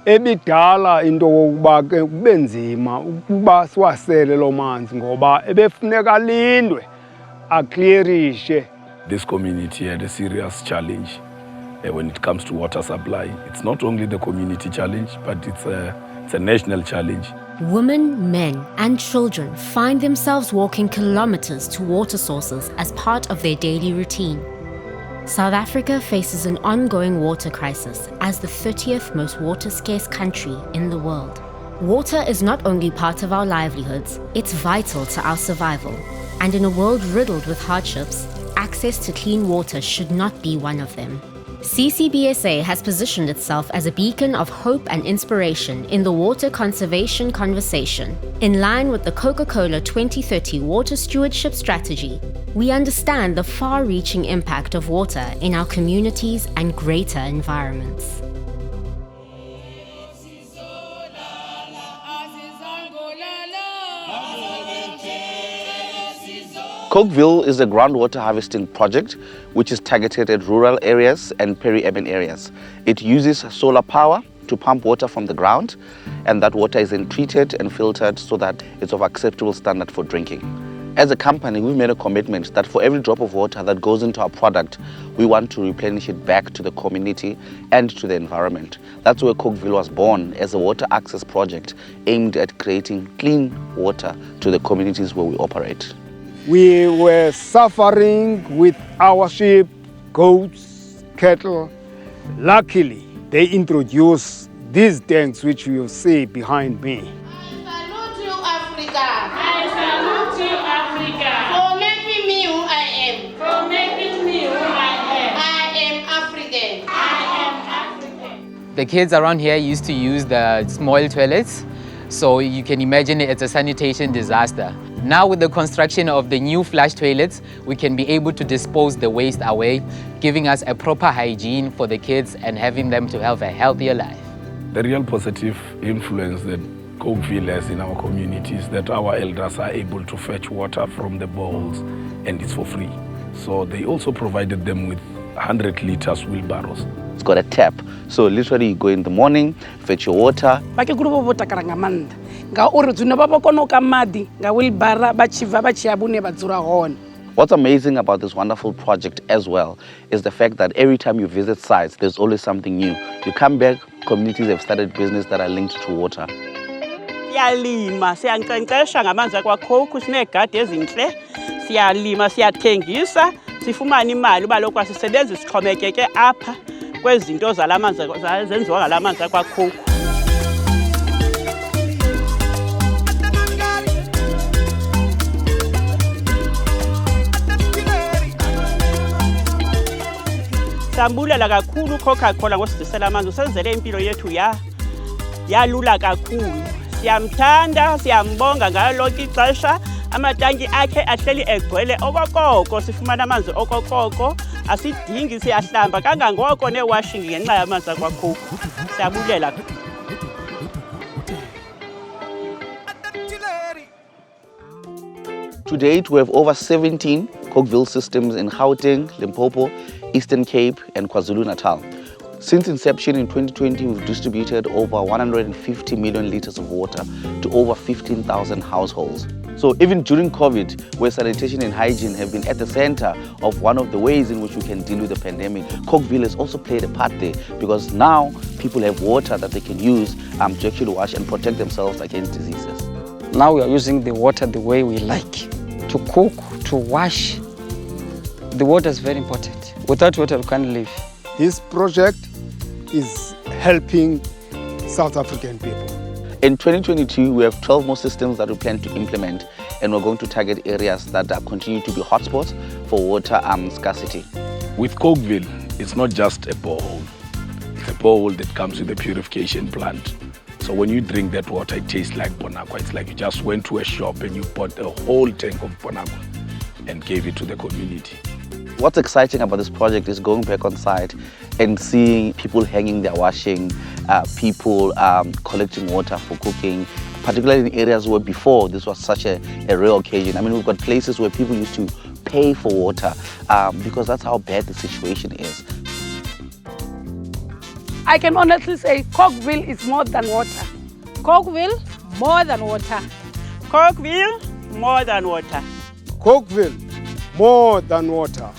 ebidala into okokuba ke kube nzima ukuba siwasele lo manzi ngoba ebefuneka lindwe aclearishe. This community had a serious challenge when it comes to water supply. It's not only the community challenge, but it's a national challenge. Women, men, and children find themselves walking kilometers to water sources as part of their daily routine. South Africa faces an ongoing water crisis as the 30th most water-scarce country in the world. Water is not only part of our livelihoods, it's vital to our survival. And in a world riddled with hardships, access to clean water should not be one of them. CCBA has positioned itself as a beacon of hope and inspiration in the water conservation conversation. In line with the Coca-Cola 2030 Water Stewardship Strategy, we understand the far-reaching impact of water in our communities and greater environments. Cokeville is a groundwater harvesting project which is targeted at rural areas and peri-urban areas. It uses solar power to pump water from the ground, and that water is then treated and filtered so that it's of acceptable standard for drinking. As a company, we've made a commitment that for every drop of water that goes into our product, we want to replenish it back to the community and to the environment. That's where Cokeville was born, as a water access project aimed at creating clean water to the communities where we operate. We were suffering with our sheep, goats, cattle. Luckily, they introduced these tanks which you see behind me. I salute you, Africa. I salute you, Africa. For making me who I am. For making me who I am. I am African. I am African. The kids around here used to use the small toilets, so you can imagine it's a sanitation disaster. Now with the construction of the new flush toilets, we can be able to dispose the waste away, giving us a proper hygiene for the kids and having them to have a healthier life. The real positive influence that Cokeville has in our community is that our elders are able to fetch water from the bowls, and it's for free. So they also provided them with 100 liters wheelbarrows. It's got a tap, so literally you go in the morning, fetch your water. What's amazing about this wonderful project as well is the fact that every time you visit sites, there's always something new. You come back, communities have started business that are linked to water. Siyalima, siyankcenkcesha ngamanzi akwaCoke, sinegadi ezinhle, siyalima, siyathengisa, sifumana imali uba lokho asisebenzi sixhomekeke apha kwezinto zalamanzi zenziwa ngalamanzi akwaCoke. Sambulela kakhulu Coca-Cola ngosidisela amanzi, usenzele impilo yethu yalula kakhulu. Siyamthanda, siyambonga ngayo lonke ixesha. Amatanki akhe ahleli egcwele okokoko, sifumana amanzi okokoko, asidingi siyahlamba kangangoko newashing ngenxa yamanzi akwaCoke. Siyabulela. To date, we have over 17 Cokeville systems in Gauteng, Limpopo, Eastern Cape and KwaZulu-Natal. Since inception in 2020, we've distributed over 150 million liters of water to over 15,000 households. So even during COVID, where sanitation and hygiene have been at the center of one of the ways in which we can deal with the pandemic, Cokeville has also played a part there, because now people have water that they can use to actually wash and protect themselves against diseases. Now we are using the water the way we like, to cook, to wash. The water is very important. Without water, we can't live. This project is helping South African people. In 2022, we have 12 more systems that we plan to implement, and we're going to target areas that continue to be hotspots for water scarcity. With Cokeville, it's not just a borehole. It's a borehole that comes with a purification plant. So when you drink that water, it tastes like Bonaqua. It's like you just went to a shop and you bought a whole tank of Bonaqua and gave it to the community. What's exciting about this project is going back on site and seeing people hanging their washing, people collecting water for cooking, particularly in areas where before this was such a rare occasion. I mean, we've got places where people used to pay for water because that's how bad the situation is. I can honestly say Cokeville is more than water. Cokeville, more than water. Cokeville, more than water. Cokeville, more than water.